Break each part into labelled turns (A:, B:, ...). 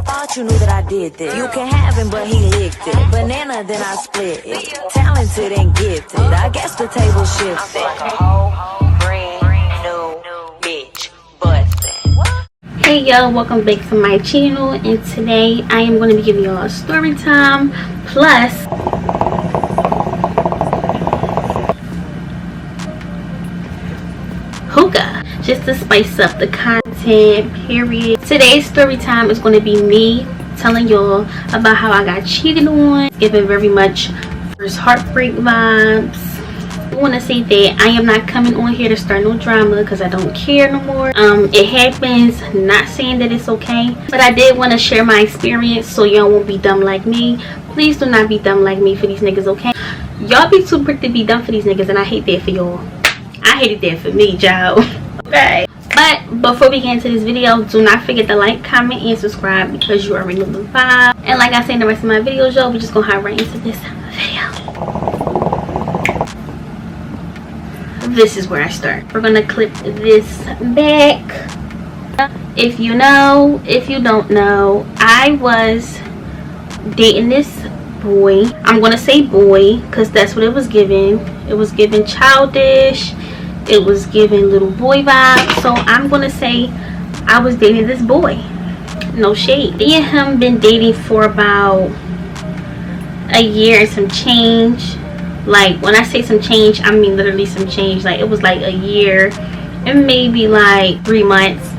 A: thought you knew that I did this. You can have him, but he licked it. Banana, then I split it. Talented and gifted. I guess the table shifted. I'm like a whole brand new bitch. Bustin'.
B: Hey y'all, welcome back to my channel, and today I am going to be giving y'all a story time plus hookah, just to spice up the content, period. Today's story time is going to be me telling y'all about how I got cheated on, giving very much first heartbreak vibes. I want to say that I am not coming on here to start no drama because I don't care no more. It happens, not saying that it's okay, but I did want to share my experience so y'all won't be dumb like me. Please do not be dumb like me for these niggas, okay? Y'all be too quick to be dumb for these niggas, and I hate that for y'all. I hated that for me, y'all. Okay, but before we get into this video, do not forget to like, comment, and subscribe because you already know the vibe. And like I say in the rest of my videos, y'all, we're just gonna hop right into this video. This is where I start. We're gonna clip this back. If you know, if you don't know, I was dating this boy. I'm gonna say boy because that's what it was giving. It was giving childish, it was giving little boy vibes, so I'm gonna say I was dating this boy. No shade. Me and him been dating for about a year and some change. Like, when I say some change, I mean literally some change. Like, it was like a year and maybe like 3 months.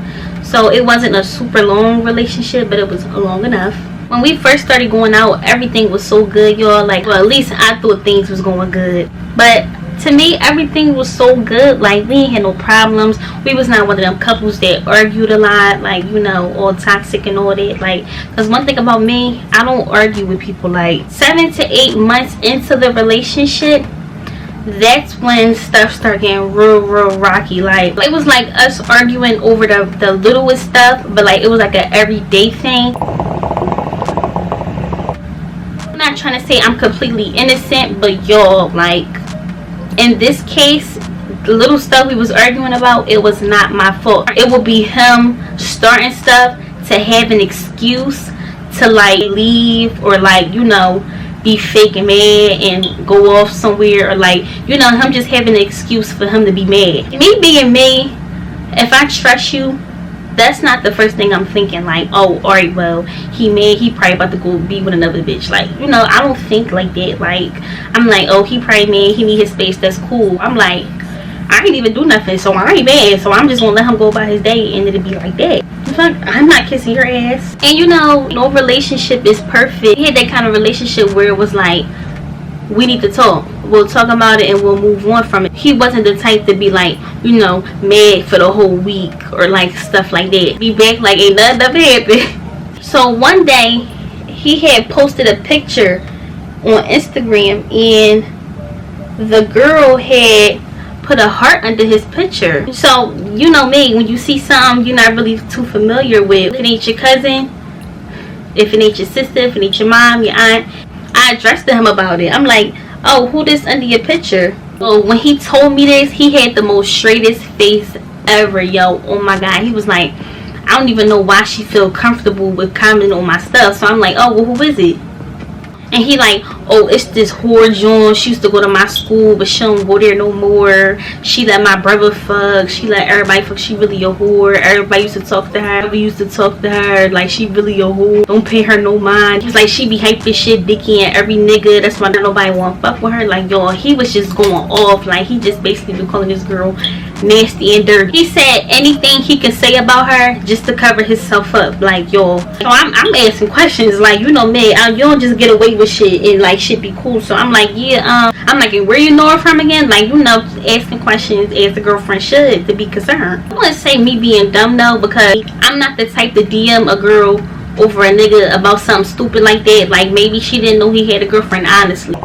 B: So it wasn't a super long relationship, but it was long enough. When we first started going out, everything was so good, y'all. Like, well, at least I thought things was going good. But to me, everything was so good. Like, we ain't had no problems. We was not one of them couples that argued a lot, like, you know, all toxic and all that. Like, because one thing about me, I don't argue with people. Like, 7 to 8 months into the relationship, that's when stuff started getting real rocky. Like, it was like us arguing over the littlest stuff, but like it was like an everyday thing. I'm not trying to say I'm completely innocent, but y'all, like, in this case, the little stuff we was arguing about, it was not my fault. It would be him starting stuff to have an excuse to like leave, or like, you know, be fake and mad and go off somewhere, or like, you know, him just having an excuse for him to be mad. Me being me, if I trust you, that's not the first thing I'm thinking. Like, oh, alright, well, he mad, he probably about to go be with another bitch. Like, you know, I don't think like that. Like, I'm like, oh, he probably mad, he need his space, that's cool. I'm like, I ain't even do nothing, so I ain't mad, so I'm just gonna let him go about his day, and it'll be like that. I'm not kissing your ass. And you know, no relationship is perfect. We had that kind of relationship where it was like, we need to talk, we'll talk about it and we'll move on from it. He wasn't the type to be like, you know, mad for the whole week or like stuff like that. Be back like ain't nothing ever happened. So one day he had posted a picture on Instagram, and the girl had put a heart under his picture. So you know me, when you see something you're not really too familiar with, if it ain't your cousin, if it ain't your sister, if it ain't your mom, your aunt, I addressed to him about it. I'm like, oh, who this under your picture? So when he told me this, he had the most straightest face ever, yo. Oh my god. He was like, I don't even know why she feel comfortable with commenting on my stuff. So I'm like, oh, well, who is it? And he like, oh, it's this whore John. She used to go to my school, but she don't go there no more. She let my brother fuck. She let everybody fuck. She really a whore. Everybody used to talk to her. We used to talk to her like she really a whore. Don't pay her no mind. He was like, she be hyping shit, dicky and every nigga. That's why nobody want to fuck with her. Like, y'all, he was just going off. Like, he just basically been calling this girl nasty and dirty. He said anything he could say about her just to cover himself up. Like, y'all. So I'm asking questions. Like, you know me, you don't just get away with shit and like shit be cool. So I'm like, yeah, I'm like, where you know her from again? Like, you know, asking questions as a girlfriend should, to be concerned. I wouldn't say me being dumb though, because I'm not the type to DM a girl over a nigga about something stupid like that. Like, maybe she didn't know he had a girlfriend, honestly.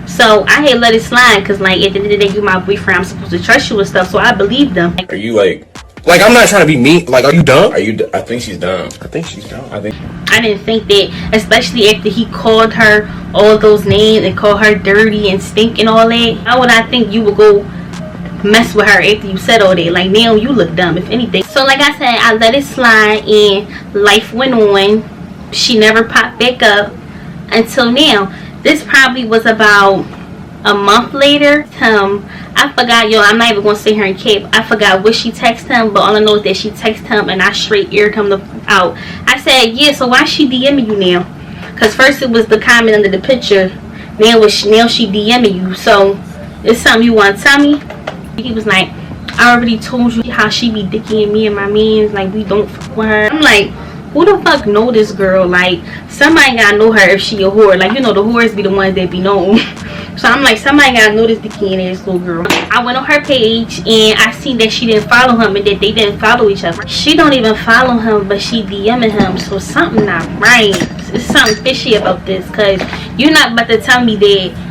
B: So I had let it slide because, like, at the end of the day, you my boyfriend, I'm supposed to trust you and stuff. So I believed them.
C: Are you like I'm not trying to be mean. Like, are you dumb?
D: I think she's dumb.
C: I think she's dumb.
B: I didn't think that, especially after he called her all those names and called her dirty and stink and all that. How would I think you would go mess with her after you said all that. Like, now you look dumb, if anything. So like I said, I let it slide and life went on. She never popped back up until now. This probably was about a month later. I forgot, yo, I'm not even gonna sit here and cap. I forgot what she texted him, but all I know is that she texted him and I straight aired him out. I said, yeah, so why she DMing you now? Because first it was the comment under the picture. Now she DMing you. So it's something you want to tell me? He was like, I already told you how she be dicking me and my mans. Like, we don't fuck with her. I'm like, who the fuck know this girl? Like, somebody gotta know her if she a whore. Like, you know, the whores be the ones that be known. So I'm like, somebody gotta know this dicky ass little girl. I went on her page and I seen that she didn't follow him and that they didn't follow each other. She don't even follow him, but she DMing him. So something not right. It's something fishy about this, because you're not about to tell me that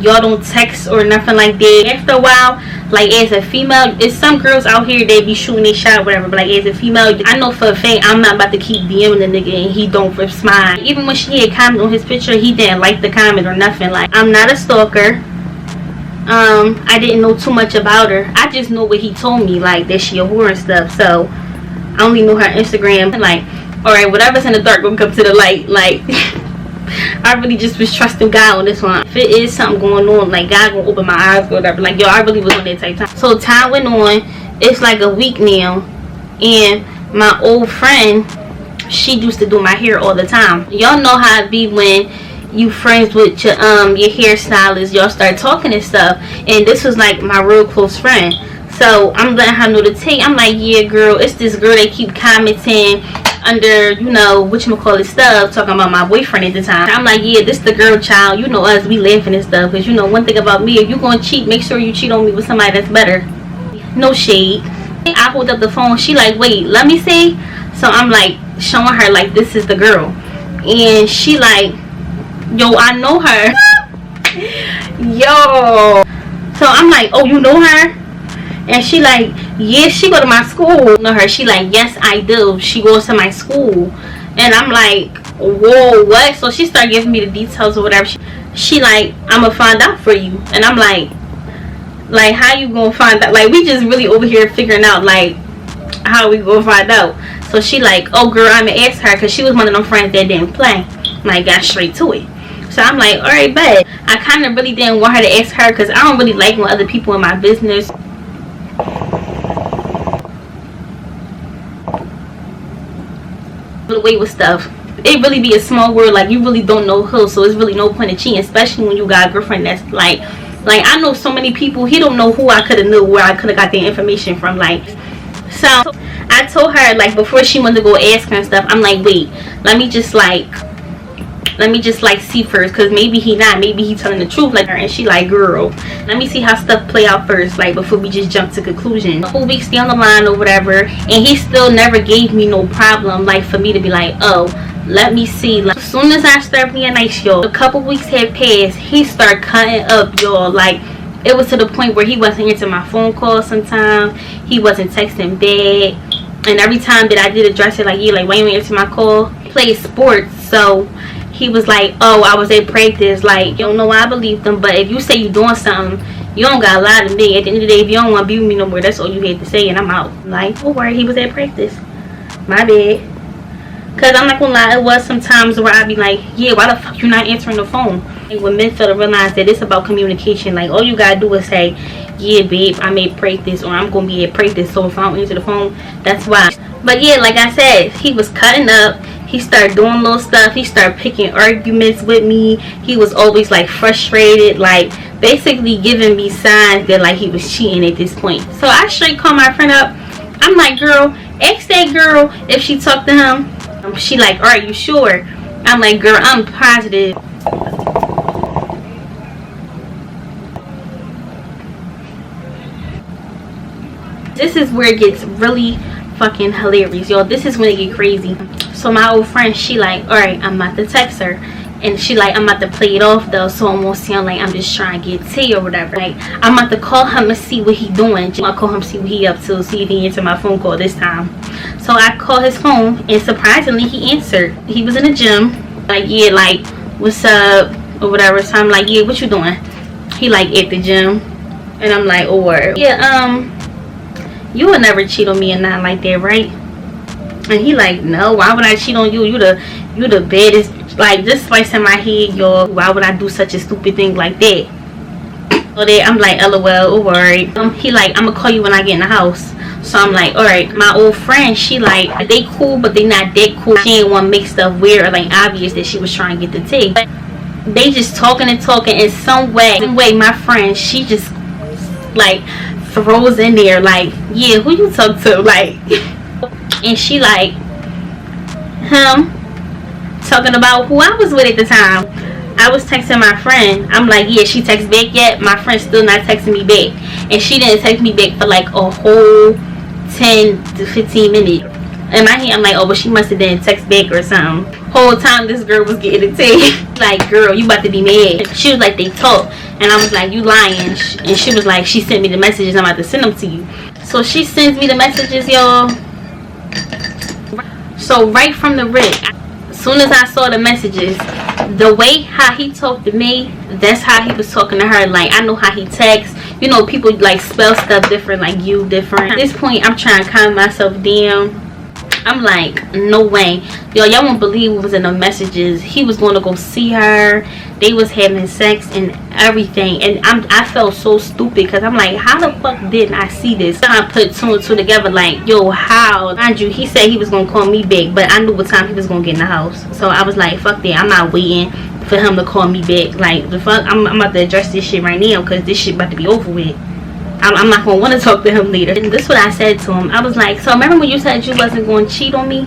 B: y'all don't text or nothing like that. After a while, like, as a female, it's some girls out here that be shooting their shot or whatever, but like, as a female, I know for a fact I'm not about to keep DMing the nigga and he don't respond. Even when she had comment on his picture, he didn't like the comment or nothing. Like, I'm not a stalker. I didn't know too much about her. I just know what he told me, like, that she a whore and stuff. So I only know her Instagram. And like, alright, whatever's in the dark will come to the light. Like, I really just was trusting God on this one. If it is something going on, like, God gonna open my eyes or whatever. Like, yo, I really was on that type time. So time went on. It's like a week now, and my old friend, she used to do my hair all the time. Y'all know how it be when you friends with your hairstylist. Y'all start talking and stuff, and this was like my real close friend. So I'm letting her know the take. I'm like, yeah, girl, it's this girl that keep commenting under, you know, whatchamacallit stuff, talking about my boyfriend at the time. I'm like, yeah, this the girl, child. You know us, we laughing and stuff. Because, you know, one thing about me, if you gonna cheat, make sure you cheat on me with somebody that's better. No shade. I hold up the phone. She like, wait, let me see. So I'm like, showing her, like, this is the girl. And she like, yo, I know her. Yo. So I'm like, oh, you know her? And she like, yeah, she go to my school. Know her? She like, yes, I do. She goes to my school. And I'm like, whoa, what? So she started giving me the details or whatever. She like, I'ma find out for you. And I'm like, how you gonna find out? Like, we just really over here figuring out, like, how we gonna find out. So she like, oh, girl, I'ma ask her, because she was one of them friends that didn't play. And I got straight to it. So I'm like, alright, bet. I kind of really didn't want her to ask her, because I don't really like when other people in my business. Away with stuff. It really be a small world. Like, you really don't know who, so it's really no point in cheating, especially when you got a girlfriend that's like I know so many people. He don't know who I could have knew, where I could have got the information from. Like, so I told her, like, before she wanted to go ask her and stuff, I'm like, wait, let me just see first, because maybe he telling the truth, like her. And she like, girl, let me see how stuff play out first, like, before we just jump to conclusion. A couple weeks down the line or whatever, and he still never gave me no problem, like, for me to be like, oh, let me see. Like, as soon as I started being nice, y'all, a couple weeks had passed, he started cutting up, y'all. Like, it was to the point where he wasn't answering my phone calls sometimes. He wasn't texting back. And every time that I did address it, like, yeah, like, why you ain't answer my call? He plays sports, so he was like, oh, I was at practice. Like, you don't know why I believed him, but if you say you doing something, you don't gotta lie to me. At the end of the day, if you don't want to be with me no more, that's all you had to say, and I'm out. Like, oh, worry, he was at practice. My bad. Because I'm not gonna lie, it was some times where I'd be like, yeah, why the fuck you not answering the phone? And when men fail to realize that it's about communication, like, all you gotta do is say, yeah, babe, I'm at practice, or I'm gonna be at practice, so if I don't answer the phone, that's why. But yeah, like I said, he was cutting up. He started doing little stuff. He started picking arguments with me. He was always like frustrated, like basically giving me signs that like he was cheating at this point. So I straight called my friend up. I'm like, girl, ask that girl if she talked to him. She like, are you sure? I'm like, girl, I'm positive. This is where it gets really fucking hilarious, y'all. This is when it get crazy. So my old friend, she like, all right, I'm about to text her, and she like, I'm about to play it off though, so it won't sound like I'm just trying to get tea or whatever. Like, I'm about to call him and see what he doing. I'll call him, see what he up to, see if he answer my phone call this time. So I call his phone, and surprisingly he answered. He was in the gym. Like, yeah, like, what's up or whatever. So I'm like, yeah, what you doing? He like, at the gym. And I'm like, oh word. Yeah, you would never cheat on me and not like that, right? And he like, no, why would I cheat on you? You the baddest. Like, just twice in my head, y'all, why would I do such a stupid thing like that? So that I'm like, lol, oh word. He like, I'm gonna call you when I get in the house. So I'm like, alright. My old friend, she like, they cool, but they not that cool. She ain't want to make stuff weird or like obvious that she was trying to get the tea. They just talking and talking. In some way, my friend, she just like throws in there like, yeah, who you talk to? Like, and she like, him, talking about who I was with at the time. I was texting my friend. I'm like, yeah, she text back yet? My friend's still not texting me back. And she didn't text me back for like a whole 10 to 15 minutes. In my head, I'm like, oh, but she must have didn't text back or something. Whole time this girl was getting a tea. Like, girl, you about to be mad. She was like, they talk. And I was like, you lying. And she was like, she sent me the messages. I'm about to send them to you. So she sends me the messages, y'all. So right from the rip, as soon as I saw the messages, the way how he talked to me, that's how he was talking to her. Like, I know how he texts. You know, people like spell stuff different, like you different. At this point, I'm trying to calm myself down. I'm like, no way. Y'all won't believe what was in the messages. He was going to go see her. They was having sex and everything. And I felt so stupid because I'm like, how the fuck didn't I see this? I put two and two together like, yo, how? Mind you, he said he was going to call me back, but I knew what time he was going to get in the house. So I was like, fuck that. I'm not waiting for him to call me back. Like, the fuck? I'm about to address this shit right now because this shit about to be over with. I'm not going to want to talk to him later. And this is what I said to him. I was like, so remember when you said you wasn't going to cheat on me?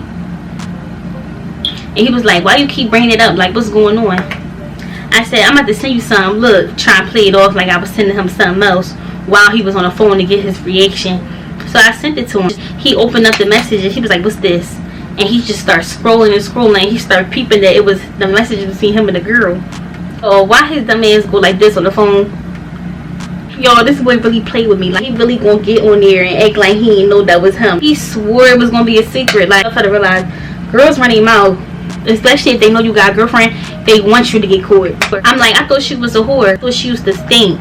B: And he was like, why you keep bringing it up? Like, what's going on? I said, I'm about to send you something. Look, try and play it off like I was sending him something else while he was on the phone to get his reaction. So I sent it to him. He opened up the message and he was like, what's this? And he just started scrolling and scrolling. And he started peeping that it was the message between him and the girl. So why his dumb ass go like this on the phone? Y'all, this boy really played with me. Like, he really gonna get on there and act like he didn't know that was him. He swore it was gonna be a secret. Like, I had to realize, girls run their mouth, especially if they know you got a girlfriend, they want you to get caught. I'm like, I thought she was a whore. I thought she used to stink.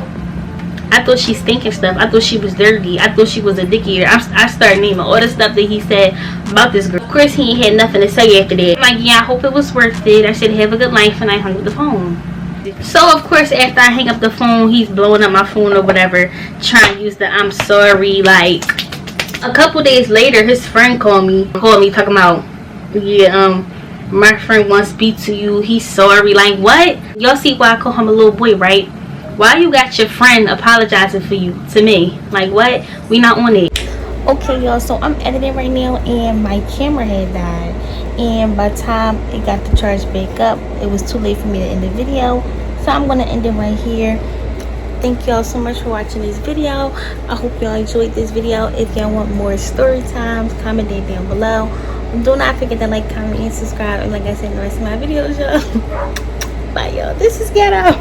B: I thought she stinking stuff. I thought she was dirty. I thought she was a dick eater. I started naming all the stuff that he said about this girl. Of course, he ain't had nothing to say after that. I'm like, yeah, I hope it was worth it. I said, have a good life, and I hung up the phone. So of course, after I hang up the phone, he's blowing up my phone or whatever, trying to use the I'm sorry. Like, a couple days later, his friend called me talking about, yeah, my friend wants to speak to you, he's sorry. Like, what? Y'all see why I call him a little boy, right? Why you got your friend apologizing for you to me? Like, what? We not on it. Okay, y'all, so I'm editing right now and my camera had died, and by the time it got the charge back up, it was too late for me to end the video. So I'm gonna end it right here. Thank y'all so much for watching this video. I hope y'all enjoyed this video. If y'all want more story times, comment it down below. Do not forget to like, comment, and subscribe. And like I said in the rest of my videos, y'all. Bye, y'all. This is Ghetto.